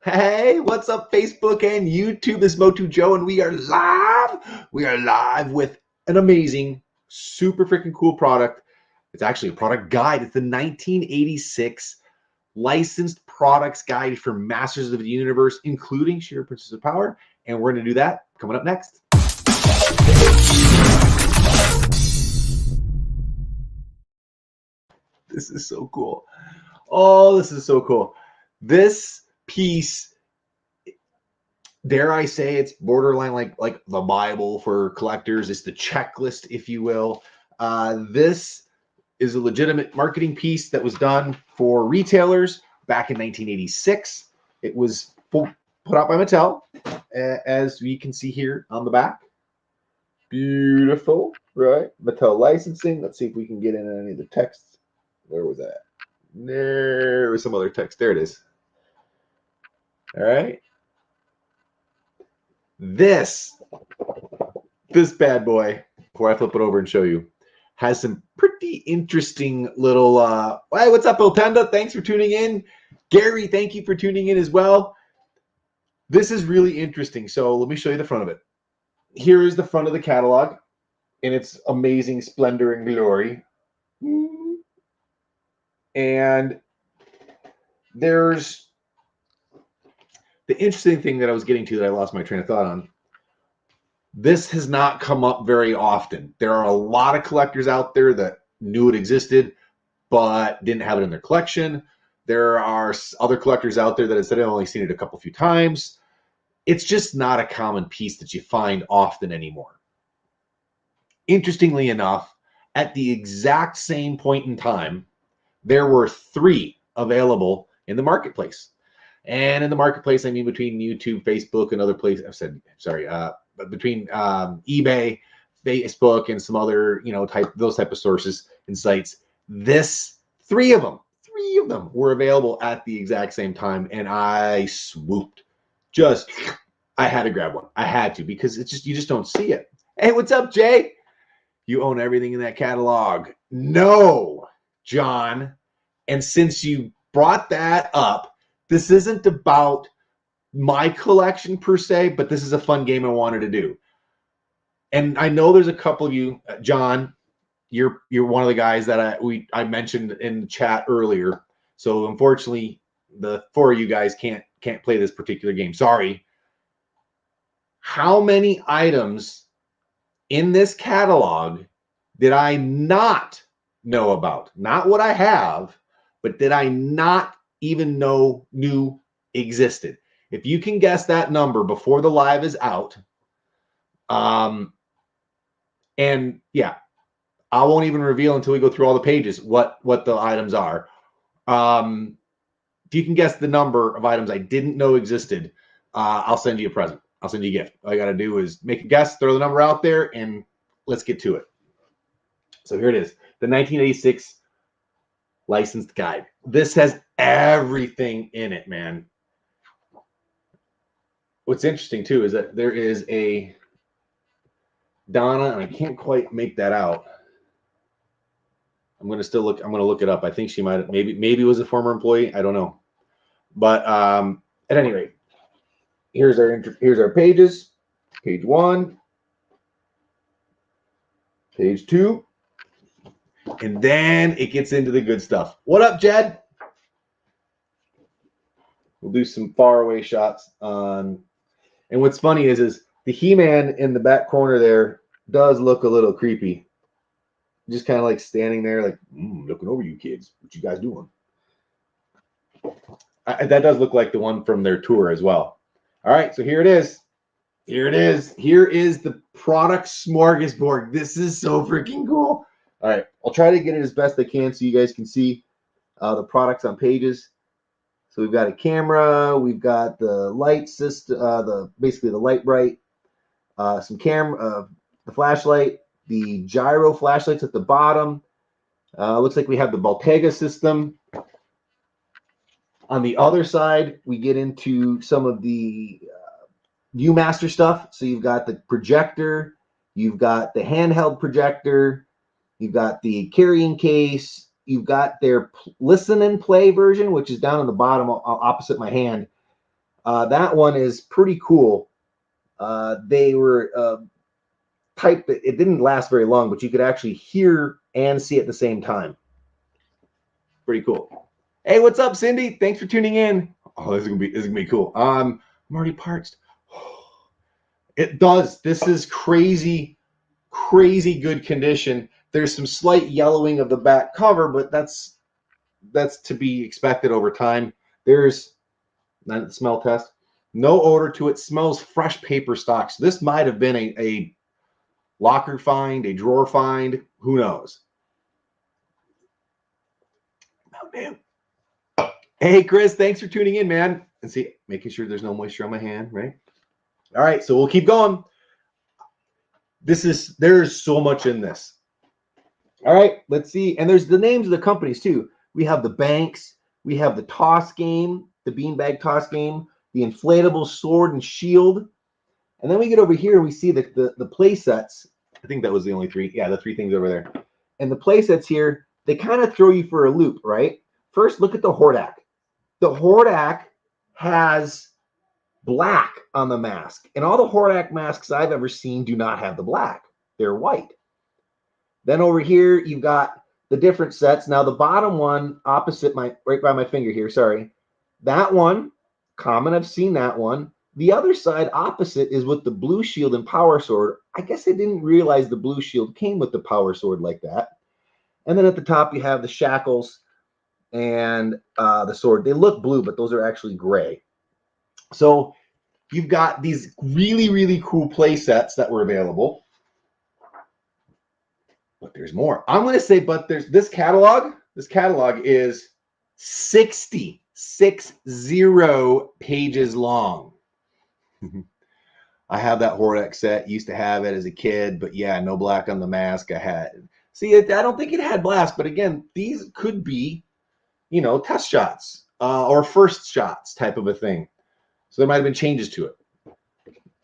Hey, what's up, Facebook and YouTube? This is Motu Joe, and we are live. We are live with an amazing, super freaking cool product. It's actually a product guide. It's the 1986 licensed products guide for Masters of the Universe, including SHIRA Princess of Power. And we're going to do that coming up next. This is so cool. Oh, this is so cool. This piece, dare I say, it's borderline like the Bible for collectors. It's the checklist, if you will. This is a legitimate marketing piece that was done for retailers back in 1986. It was put out by Mattel, as we can see here on the back. Beautiful, right? Mattel licensing. Let's see if we can get in any of the texts. Where was that? There was some other text. There it is. All right. This bad boy, before I flip it over and show you, has some pretty interesting little, hey, what's up, Iltenda? Thanks for tuning in. Gary, thank you for tuning in as well. This is really interesting. So let me show you the front of it. Here is the front of the catalog in its amazing splendor and glory. And there's the interesting thing that I was getting to that I lost my train of thought on. This has not come up very often. There are a lot of collectors out there that knew it existed, but didn't have it in their collection. There are other collectors out there that have said I've only seen it a few times. It's just not a common piece that you find often anymore. Interestingly enough, at the exact same point in time, there were 3 available in the marketplace. And in the marketplace, I mean between YouTube, Facebook, and other places. Between eBay, Facebook, and some other, those type of sources and sites. Three of them were available at the exact same time, and I swooped. I had to grab one. I had to, because you just don't see it. Hey, what's up, Jay? You own everything in that catalog. No, John. And since you brought that up, this isn't about my collection per se, but this is a fun game I wanted to do. And I know there's a couple of you, John, you're one of the guys that I mentioned in the chat earlier. So unfortunately, the 4 of you guys can't play this particular game. Sorry. How many items in this catalog did I not know about? Not what I have, but did I not even knew existed? If you can guess that number before the live is out, and yeah, I won't even reveal until we go through all the pages what the items are. If you can guess the number of items I didn't know existed, I'll send you a present. I'll send you a gift. All you got to do is make a guess, throw the number out there, and let's get to it. So here it is, the 1986 licensed guide. This has everything in it, man. What's interesting too is that there is a Donna, and I can't quite make that out. I'm going to look it up. I think she might have, maybe was a former employee. I don't know. But at any rate, here's our pages. Page 1, page 2, and then it gets into the good stuff. What up, Jed? We'll do some faraway shots on. And what's funny is the He-Man in the back corner there does look a little creepy. Just kind of like standing there, like looking over you kids. What you guys doing? That does look like the one from their tour as well. All right, so here it is. Here it is. Here is the product smorgasbord. This is so freaking cool. All right, I'll try to get it as best I can so you guys can see the products on pages. So we've got a camera, we've got the light system, basically the light bright, some camera, the flashlight, the gyro flashlights at the bottom. Looks like we have the Bottega system. On the other side, we get into some of the Viewmaster stuff. So you've got the projector, you've got the handheld projector, you've got the carrying case, you've got their listen and play version, which is down on the bottom opposite my hand. That one is pretty cool. They were typed, it didn't last very long, but you could actually hear and see at the same time. Pretty cool. Hey, what's up, Cindy? Thanks for tuning in. Oh, this is gonna be cool. I'm already parched. It does. This is crazy good condition. There's some slight yellowing of the back cover, but that's to be expected over time. There's not the smell test. No odor to it. Smells fresh paper stock. So this might have been a locker find, a drawer find. Who knows? Oh, man. Hey, Chris, thanks for tuning in, man. And see, making sure there's no moisture on my hand, right? All right, so we'll keep going. There's so much in this. All right, let's see. And there's the names of the companies too. We have the banks, we have the toss game, the beanbag toss game, the inflatable sword and shield. And then we get over here and we see the play sets. I think that was the only three. Yeah, the three things over there. And the play sets here, they kind of throw you for a loop, right? First, look at the Hordak. The Hordak has black on the mask. And all the Hordak masks I've ever seen do not have the black. They're white. Then over here, you've got the different sets. Now, the bottom one opposite right by my finger here, sorry. That one, common, I've seen that one. The other side opposite is with the blue shield and power sword. I guess I didn't realize the blue shield came with the power sword like that. And then at the top, you have the shackles and the sword. They look blue, but those are actually gray. So you've got these really cool play sets that were available. But there's more. I'm going to say, but there's this catalog. This catalog is 60 pages long. I have that Hordak set. Used to have it as a kid, but yeah, no black on the mask. I had. See, I don't think it had black, but again, these could be, test shots or first shots type of a thing. So there might have been changes to it.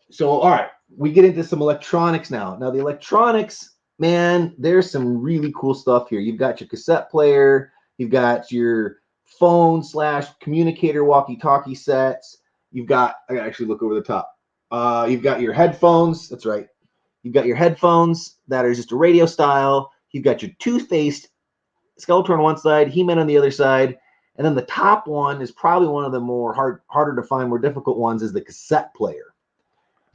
So, all right, we get into some electronics now. Now, the electronics, man, there's some really cool stuff here. You've got your cassette player. You've got your phone/communicator walkie-talkie sets. You've got, I gotta actually look over the top. You've got your headphones. That's right. You've got your headphones that are just a radio style. You've got your toothpaste, Skeletor on one side, He-Man on the other side. And then the top one is probably one of the harder to find, more difficult ones, is the cassette player.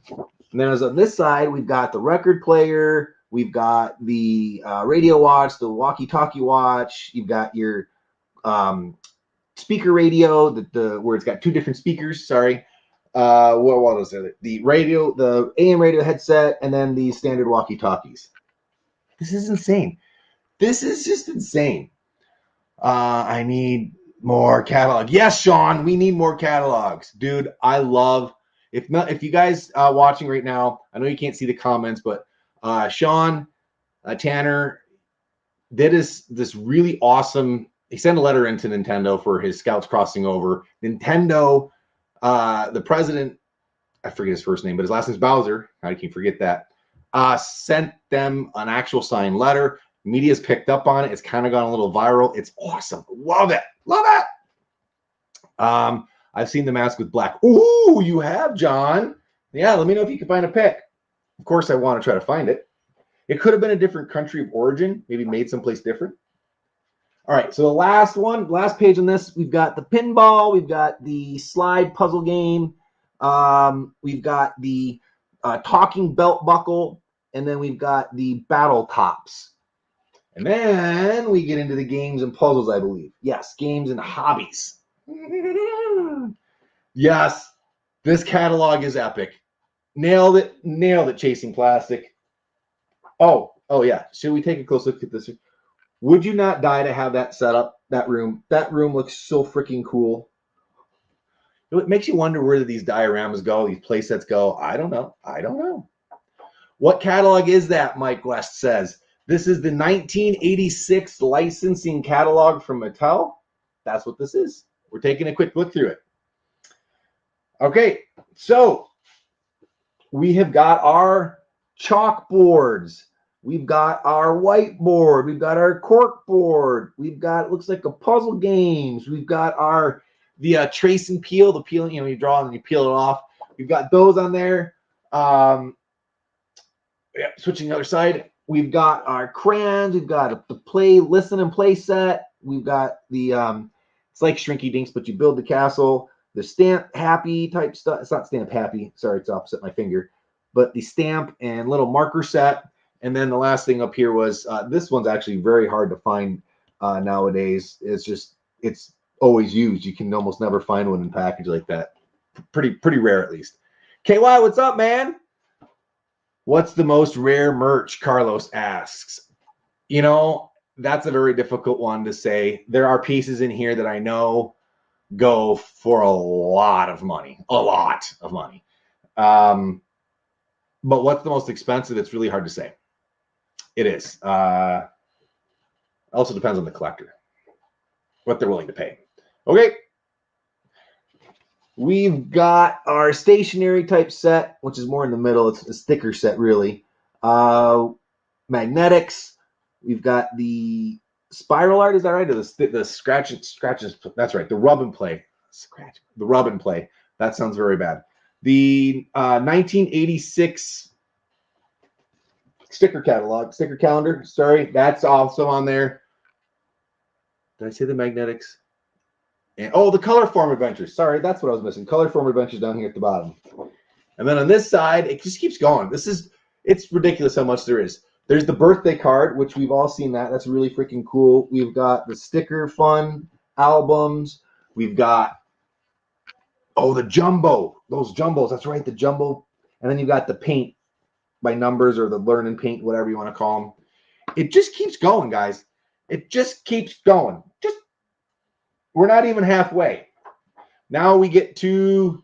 And then on this side, we've got the record player. We've got the radio watch, the walkie-talkie watch. You've got your speaker radio, where it's got two different speakers. Sorry. What was it? The radio, the AM radio headset, and then the standard walkie-talkies. This is insane. This is just insane. I need more catalog. Yes, Sean, we need more catalogs, dude. I love. If you guys watching right now, I know you can't see the comments, but Sean, Tanner did this really awesome. He sent a letter into Nintendo for his Scouts crossing over. Nintendo, the president, I forget his first name, but his last name's Bowser. I can't forget that. Sent them an actual signed letter. Media's picked up on it. It's kind of gone a little viral. It's awesome. Love it. Love it. I've seen the mask with black. Ooh, you have, John. Yeah, let me know if you can find a pic. Of course, I want to try to find it. It could have been a different country of origin, maybe made someplace different. All right, so the last page on this, we've got the pinball, we've got the slide puzzle game, we've got the talking belt buckle, and then we've got the battle tops. And then we get into the games and puzzles, I believe. Yes, games and hobbies. Yes, this catalog is epic. Nailed it, Chasing Plastic. Oh yeah. Should we take a close look at this? Would you not die to have that set up, that room? That room looks so freaking cool. It makes you wonder where these dioramas go, these play sets go. I don't know. What catalog is that, Mike West says? This is the 1986 licensing catalog from Mattel. That's what this is. We're taking a quick look through it. Okay, so we have got our chalkboards. We've got our whiteboard. We've got our cork board. We've got, looks like a puzzle games. We've got our the trace and peel, the peeling, you draw and you peel it off. We've got those on there. Switching the other side, we've got our crayons. We've got the listen and play set. We've got the it's like Shrinky Dinks, but you build the castle. The stamp happy type stuff. It's not stamp happy. Sorry, it's opposite my finger. But the stamp and little marker set. And then the last thing up here was this one's actually very hard to find nowadays. It's always used. You can almost never find one in package like that. Pretty rare at least. KY, what's up, man? What's the most rare merch? Carlos asks. That's a very difficult one to say. There are pieces in here that I know go for a lot of money. But what's the most expensive? It's really hard to say. It is. Also depends on the collector, what they're willing to pay. Okay. We've got our stationery type set, which is more in the middle. It's a sticker set, really. Magnetics. We've got the spiral art. Is that right? Or the scratches? That's right. The rub and play. The rub and play. That sounds very bad. The 1986 sticker calendar. Sorry, that's also on there. Did I say the magnetics? And the color form adventures. Sorry, that's what I was missing. Color form adventures down here at the bottom. And then on this side, it just keeps going. It's ridiculous how much there is. There's the birthday card, which we've all seen that. That's really freaking cool. We've got the sticker fun albums. We've got the jumbo. Those jumbos. That's right, the jumbo. And then you've got the paint by numbers or the learn and paint, whatever you want to call them. It just keeps going, guys. It just keeps going. We're not even halfway. Now we get to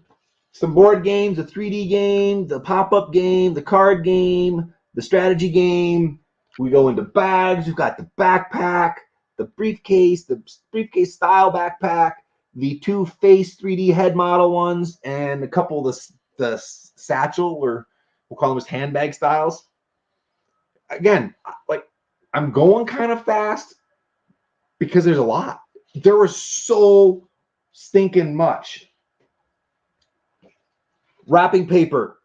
some board games, the 3D game, the pop-up game, the card game, the strategy game. We go into bags. We've got the backpack, the briefcase style backpack, the two face 3D head model ones, and a couple of the satchel, or we'll call them as handbag styles. Again, I'm going kind of fast because there's a lot. There was so stinking much. Wrapping paper,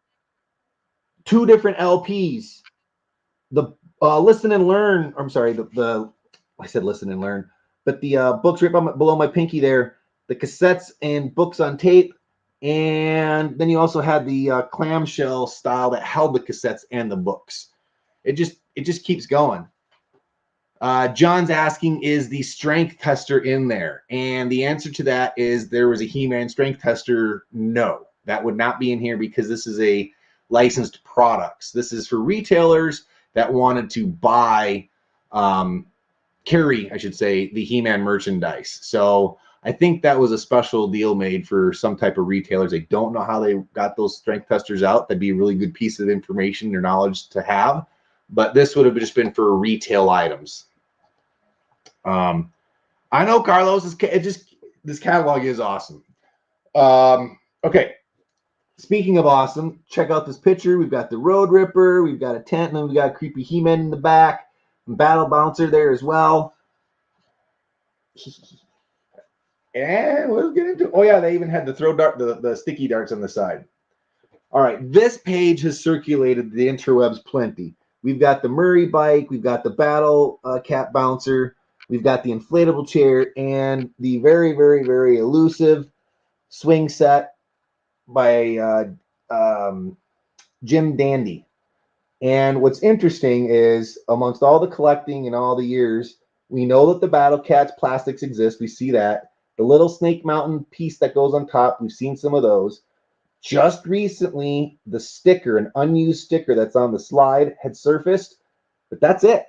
2 different LPs, the listen and learn. I'm sorry, I said listen and learn, but the books right below my pinky there, the cassettes and books on tape, and then you also had the clamshell style that held the cassettes and the books. It just keeps going. John's asking, is the strength tester in there? And the answer to that is there was a He-Man strength tester. No, that would not be in here because this is a licensed products. This is for retailers that wanted to carry, I should say, the He-Man merchandise. So I think that was a special deal made for some type of retailers. I don't know how they got those strength testers out. That'd be a really good piece of information or knowledge to have. But this would have just been for retail items. I know, Carlos. This catalog is awesome. Okay. Speaking of awesome, check out this picture. We've got the Road Ripper. We've got a tent, and then we've got a creepy He-Man in the back. And Battle Bouncer there as well. And we'll get into. Oh yeah, they even had the throw dart, the sticky darts on the side. All right, this page has circulated the interwebs plenty. We've got the Murray bike. We've got the Battle Cat Bouncer. We've got the inflatable chair and the very, very, very elusive swing set by Jim Dandy. And what's interesting is amongst all the collecting and all the years, we know that the Battle Cats plastics exist. We see that. The little Snake Mountain piece that goes on top, we've seen some of those. Just recently, the sticker, an unused sticker that's on the slide, had surfaced, but that's it.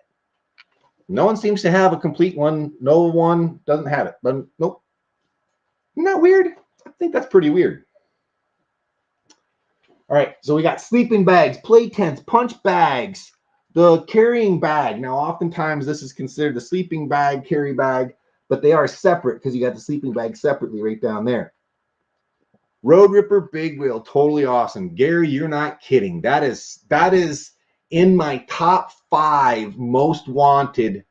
No one seems to have a complete one. No one doesn't have it. But nope. Isn't that weird? I think that's pretty weird. All right, so we got sleeping bags, play tents, punch bags, the carrying bag. Now, oftentimes this is considered the sleeping bag, carry bag, but they are separate because you got the sleeping bag separately right down there. Road Ripper Big Wheel, totally awesome. Gary, you're not kidding. That is in my top 5 most wanted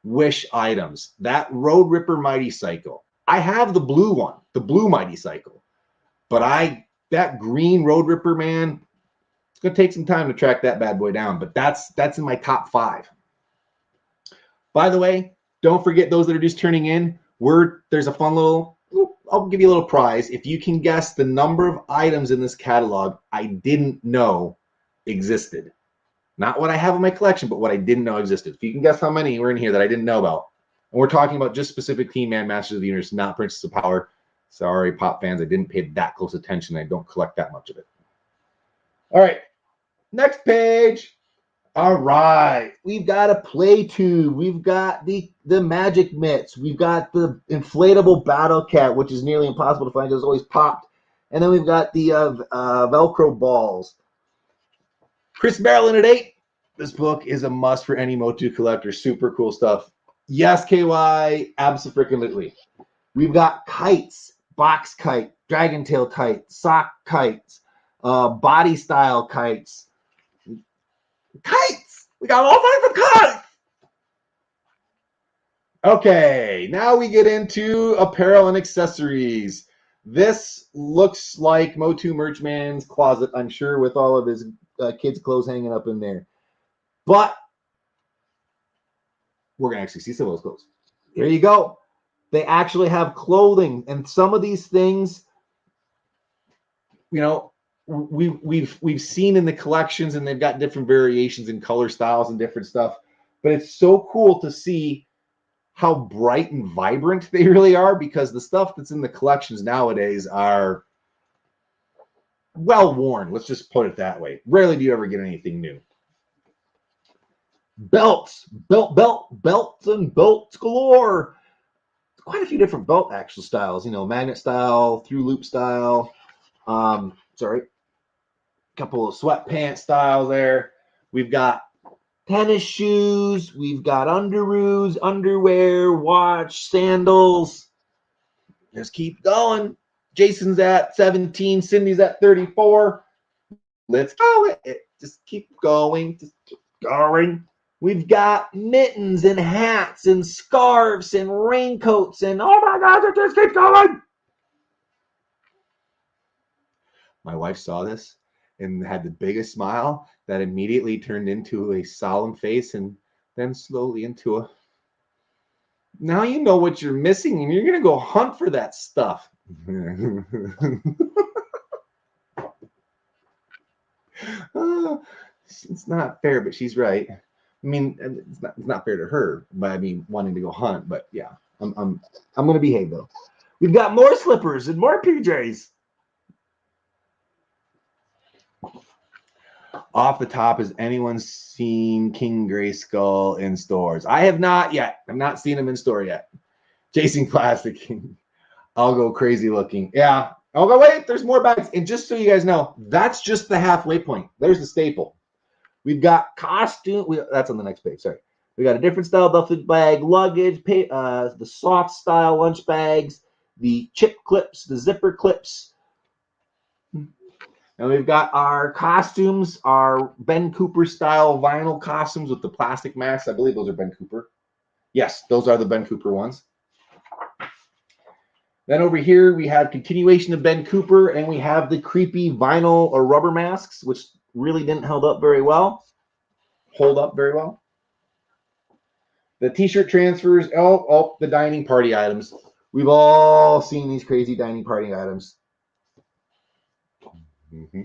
wish items. That Road Ripper Mighty Cycle. I have the blue one, the blue Mighty Cycle, but that green Road Ripper, man, it's gonna take some time to track that bad boy down. But that's in my top 5. By the way, don't forget those that are just turning in. There's a fun little. I'll give you a little prize if you can guess the number of items in this catalog I didn't know existed. Not what I have in my collection, but what I didn't know existed. If you can guess how many were in here that I didn't know about. And we're talking about just specific He-Man Masters of the Universe, not Princess of Power. Sorry, Pop fans, I didn't pay that close attention. I don't collect that much of it. All right, next page. All right, we've got a play tube. We've got the magic mitts. We've got the inflatable battle cat, which is nearly impossible to find. It's always popped. And then we've got the Velcro balls. Chris Maryland at 8. This book is a must for any Motu collector. Super cool stuff. Yes, KY, abso-freaking-lutely. We've got kites, box kite, dragon tail kite, sock kites, body style kites. Kites! We got all kinds of kites! Okay, now we get into apparel and accessories. This looks like Motu Merchman's closet, I'm sure, with all of his kids' clothes hanging up in there. But we're going to actually see some of those clothes. Here you go. They actually have clothing. And some of these things, you know, we've seen in the collections, and they've got different variations in color styles and different stuff. But it's so cool to see how bright and vibrant they really are, because the stuff that's in the collections nowadays are well worn. Let's just put it that way. Rarely do you ever get anything new. Belts, belts and belts galore. Quite a few different belt actual styles, you know, magnet style, through loop style. Couple of sweatpants styles there. We've got tennis shoes. We've got underoos, underwear, watch, sandals. Just keep going. Jason's at 17. Cindy's at 34. Let's go. Just keep going. Just keep going. We've got mittens and hats and scarves and raincoats and oh my God, it just keeps going. My wife saw this and had the biggest smile that immediately turned into a solemn face and then slowly into a, now you know what you're missing and you're going to go hunt for that stuff. It's not fair, but she's right. I mean, it's not fair to her, but I mean, wanting to go hunt. But yeah, I'm going to behave though. We've got more slippers and more PJs. Off the top, has anyone seen King Grayskull in stores? I have not yet. I've not seen him in store yet. Jason Classic. I'll go crazy looking. Yeah. I'll go, wait, there's more bags. And just so you guys know, that's just the halfway point. There's the staple. We've got costume. That's on the next page. Sorry. We got a different style duffel bag, luggage, the soft style lunch bags, the chip clips, the zipper clips. And we've got our costumes, our Ben Cooper style vinyl costumes with the plastic masks. I believe those are Ben Cooper. Yes, those are the Ben Cooper ones. Then over here, we have continuation of Ben Cooper, and we have the creepy vinyl or rubber masks, which really didn't hold up very well. The t-shirt transfers, the dining party items. We've all seen these crazy dining party items. Mm-hmm.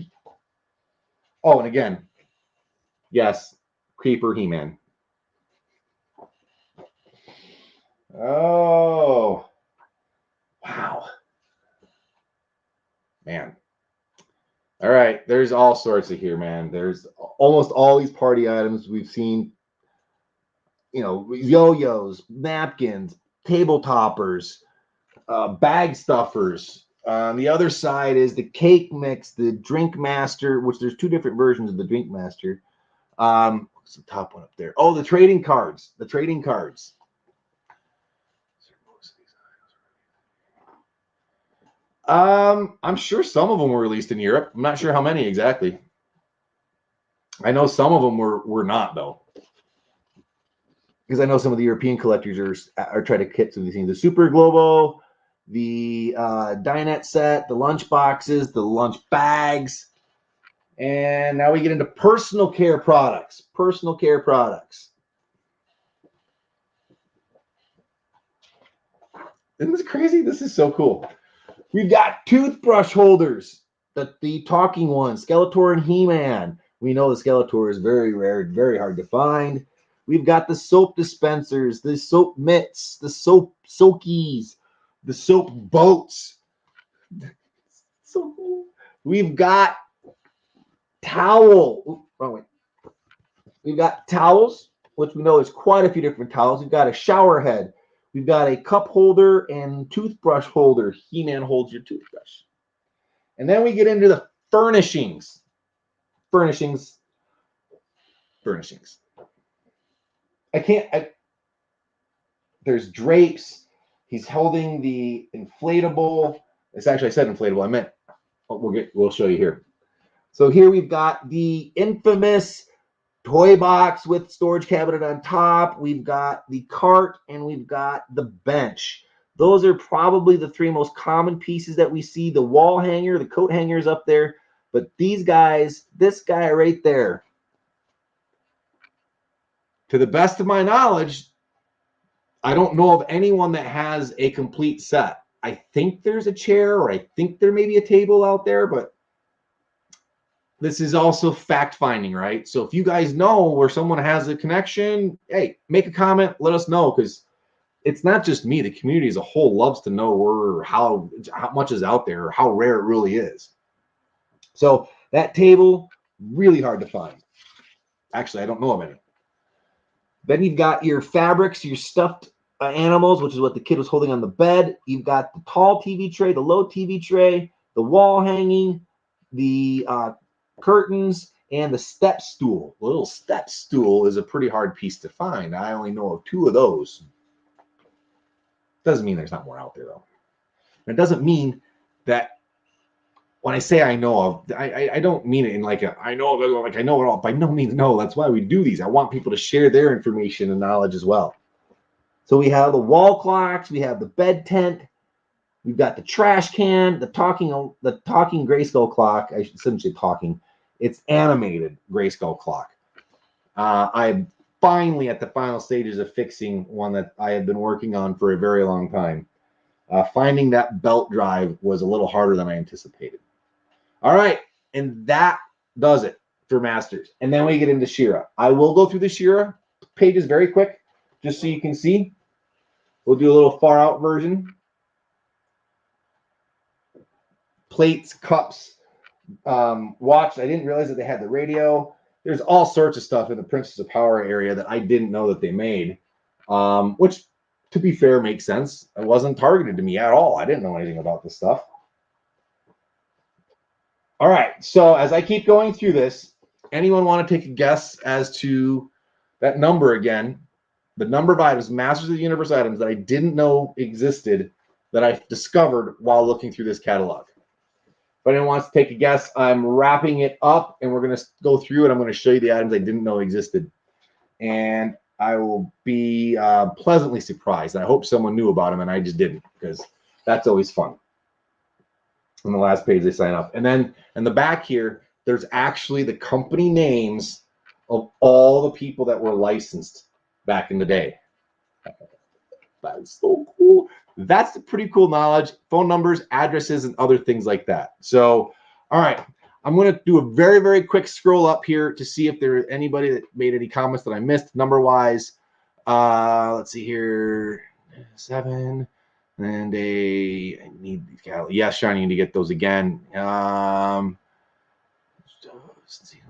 Oh, and again, yes, Creeper He-Man. Oh, wow. Man. All right, there's all sorts of here, man. There's almost all these party items we've seen. You know, yo-yos, napkins, table toppers, bag stuffers. On the other side is the cake mix, the drink master, which there's two different versions of the drink master. What's the top one up there? Oh, the trading cards. The trading cards. I'm sure some of them were released in Europe. I'm not sure how many exactly. I know some of them were not though, because I know some of the European collectors are trying to get some of these things. The Super Globo, the dinette set, the lunch boxes, the lunch bags. And now we get into personal care products. Personal care products. Isn't this crazy? This is so cool. We've got toothbrush holders, the talking ones, Skeletor and He-Man. We know the Skeletor is very rare, very hard to find. We've got the soap dispensers, the soap mitts, the soap soakies, the soap boats. So cool. We've got towel. Wrong way. We've got towels, which we know is quite a few different towels. We've got a shower head. We've got a cup holder and toothbrush holder. He-Man holds your toothbrush. And then we get into the furnishings. Furnishings. There's drapes. He's holding the inflatable. It's actually, I said inflatable. I meant, we'll show you here. So here we've got the infamous toy box with storage cabinet on top. We've got the cart and we've got the bench. Those are probably the three most common pieces that we see. The wall hanger, the coat hanger is up there. But these guys, this guy right there, to the best of my knowledge, I don't know of anyone that has a complete set. I think there's a chair, or I think there may be a table out there, but this is also fact finding, right? So if you guys know where someone has a connection, hey, make a comment, let us know, because it's not just me. The community as a whole loves to know how much is out there, or how rare it really is. So that table, really hard to find. Actually, I don't know of any. Then you've got your fabrics, your stuffed animals, which is what the kid was holding on the bed. You've got the tall TV tray, the low TV tray, the wall hanging, the curtains, and the step stool. The little step stool is a pretty hard piece to find. I only know of 2 of those. Doesn't mean there's not more out there, though. It doesn't mean that when I say I know of, I don't mean it in like I know it all. By no means, no. That's why we do these. I want people to share their information and knowledge as well. So we have the wall clocks, we have the bed tent, we've got the trash can, the talking grayskull clock. I shouldn't say talking. It's animated grayskull clock. I'm finally at the final stages of fixing one that I have been working on for a very long time. Finding that belt drive was a little harder than I anticipated. All right, and that does it for Masters. And then we get into SHIRA. I will go through the SHIRA pages very quick, just so you can see. We'll do a little far out version. Plates, cups, watch. I didn't realize that they had the radio. There's all sorts of stuff in the Princess of Power area that I didn't know that they made, which, to be fair, makes sense. It wasn't targeted to me at all. I didn't know anything about this stuff. All right, so as I keep going through this, anyone want to take a guess as to that number again? The number of items, Masters of the Universe items that I didn't know existed that I discovered while looking through this catalog. If anyone wants to take a guess, I'm wrapping it up and we're going to go through it. I'm going to show you the items I didn't know existed. And I will be pleasantly surprised. I hope someone knew about them and I just didn't, because that's always fun. On the last page, they sign up. And then in the back here, there's actually the company names of all the people that were licensed back in the day. That's so cool. That's pretty cool knowledge. Phone numbers, addresses, and other things like that. So, all right. I'm going to do a very, very quick scroll up here to see if there's anybody that made any comments that I missed number-wise. Let's see here. 7. And I need, yes, Shiny, need to get those again. A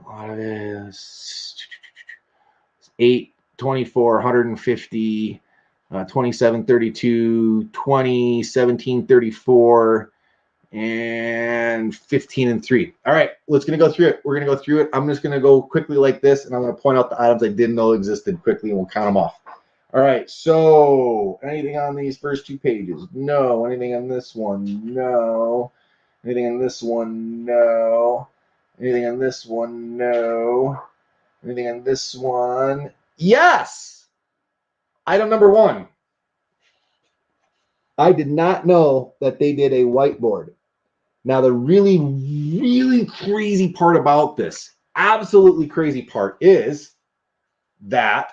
lot of this. 8, 24, 150, 27, 32, 20, 17, 34, and 15 and 3. All right, let's gonna go through it. We're gonna go through it. I'm just gonna go quickly like this, and I'm gonna point out the items I didn't know existed quickly, and we'll count them off. All right, so anything on these first 2 pages? No. Anything on this one? No. Anything on this one? No. Anything on this one? No. Anything on this one? Yes! Item number 1. I did not know that they did a whiteboard. Now, the really, really crazy part about this, absolutely crazy part, is that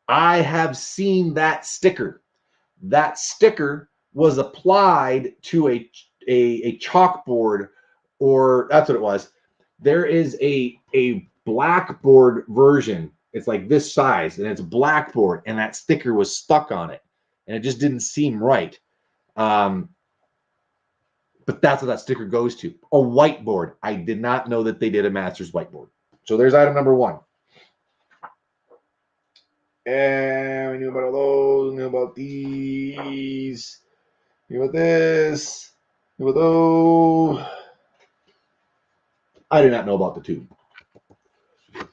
I have seen that sticker. That sticker was applied to a chalkboard, or that's what it was. There is a blackboard version. It's like this size, and it's blackboard, and that sticker was stuck on it, and it just didn't seem right. But that's what that sticker goes to. A whiteboard. I did not know that they did a master's whiteboard. So there's item number one. And we knew about all those, knew about these, knew about this, knew about those. I did not know about the tube.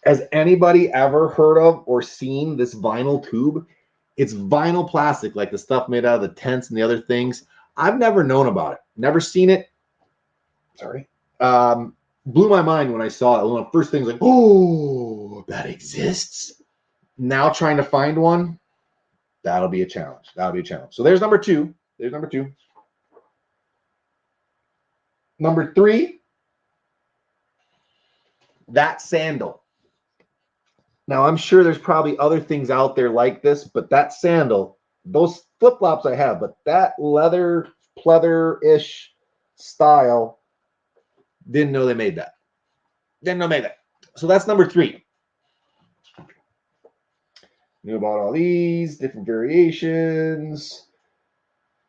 Has anybody ever heard of or seen this vinyl tube? It's vinyl plastic, like the stuff made out of the tents and the other things. I've never known about it, never seen it. Sorry. Blew my mind when I saw it. One of the first things, like, oh, that exists. Now trying to find one, that'll be a challenge. That'll be a challenge. So there's number two. There's number two. Number three, that sandal. Now, I'm sure there's probably other things out there like this, but that sandal, those flip-flops I have, but that leather, pleather-ish style, didn't know they made that. Didn't know they made that. So that's number three. Knew about all these different variations.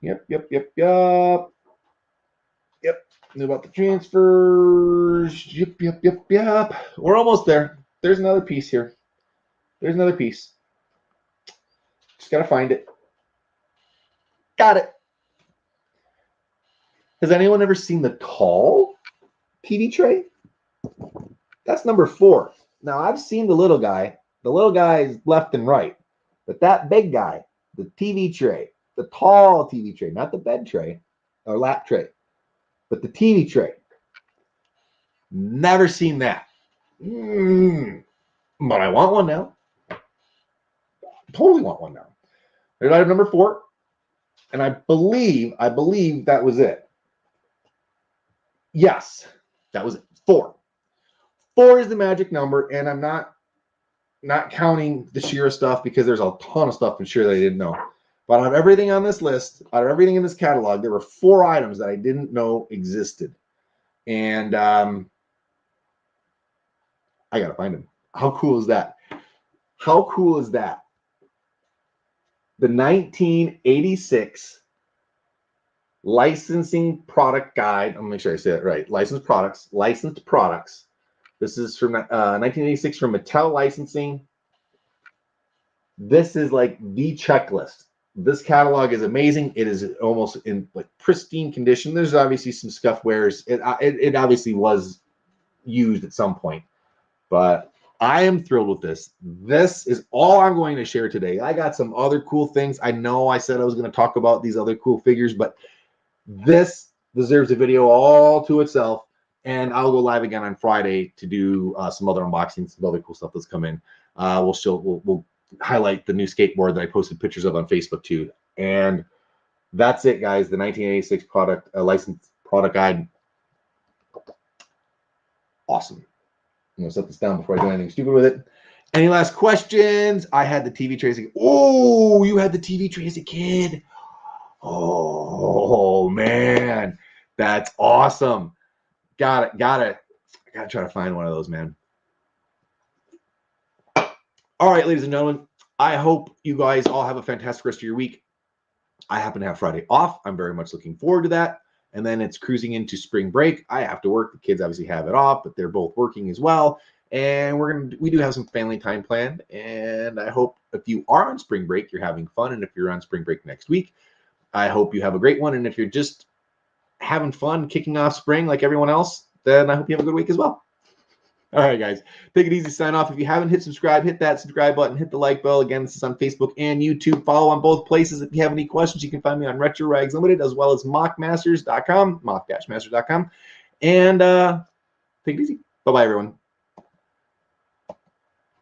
Yep. Yep. Knew about the transfers. Yep. We're almost there. There's another piece here. There's another piece. Just got to find it. Got it. Has anyone ever seen the tall TV tray? That's number 4. Now, I've seen the little guy. The little guy is left and right. But that big guy, the TV tray, the tall TV tray, not the bed tray or lap tray, but the TV tray. Never seen that. But I want one now. Totally want one now. There's item number 4. And I believe that was it. Yes, that was it. 4. 4 is the magic number, and I'm not counting the SHIRA stuff because there's a ton of stuff in SHIRA that I didn't know. But out of everything on this list, out of everything in this catalog, there were 4 items that I didn't know existed. And I got to find them. How cool is that? How cool is that? The 1986 licensing product guide. I'm going to make sure I say that right. Licensed products. This is from 1986 from Mattel Licensing. This is like the checklist. This catalog is amazing. It is almost in like pristine condition. There's obviously some scuff wears. It obviously was used at some point, but I am thrilled with this. This is all I'm going to share today. I got some other cool things. I know I said I was going to talk about these other cool figures, but this deserves a video all to itself. And I'll go live again on Friday to do some other unboxings, some other cool stuff that's come in. We'll highlight the new skateboard that I posted pictures of on Facebook too. And that's it, guys. The 1986 licensed product guide. Awesome. I'm gonna set this down before I do anything stupid with it. Any last questions? I had the TV tray as a kid. Oh, you had the TV tray as a kid. Oh man, that's awesome. Got it. I gotta try to find one of those, man. All right, ladies and gentlemen, I hope you guys all have a fantastic rest of your week. I happen to have Friday off. I'm very much looking forward to that. And then it's cruising into spring break. I have to work. The kids obviously have it off, but they're both working as well. And we do have some family time planned. And I hope if you are on spring break, you're having fun. And if you're on spring break next week, I hope you have a great one. And if you're just having fun kicking off spring like everyone else, then I hope you have a good week as well. All right, guys, take it easy, sign off. If you haven't hit subscribe, hit that subscribe button, hit the like bell. Again, this is on Facebook and YouTube. Follow on both places. If you have any questions, you can find me on Retro Rags Limited as well as mockmasters.com. And take it easy. Bye-bye, everyone.